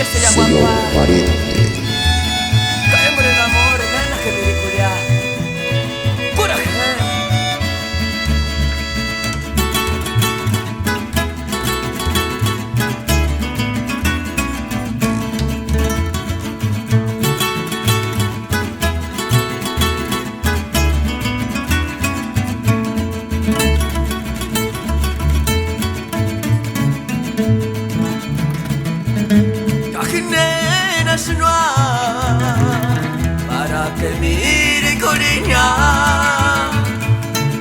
sello pariente. Caembre el amor, nena que ridiculea. Pura gente. Para que mire corinya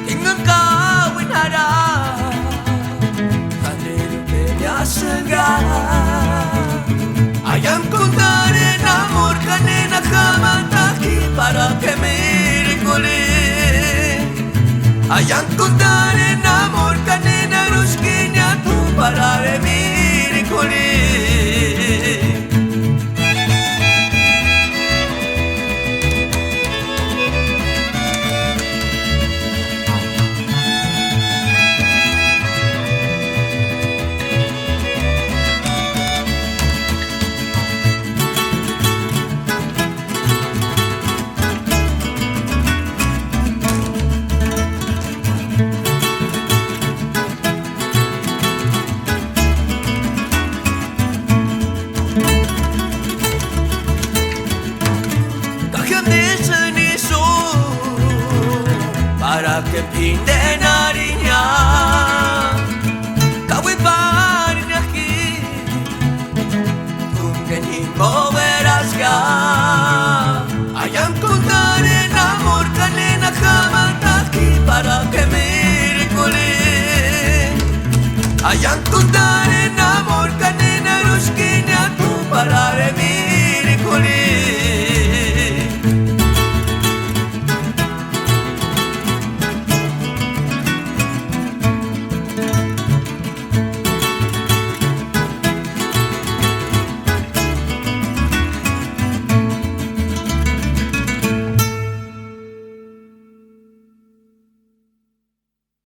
Tingnan kawin hara Kanil que me asega Ayam kuntarin amor kanina kamataki Para que mire corinya Ayam kuntarin amor kanina ruskinya tu Para que mire corinya Para que pinte nariña Kawi parin aquí Kungen hingo verás ya Ayam kuntar en amor kanina kamataki Para que mire kulin Ayam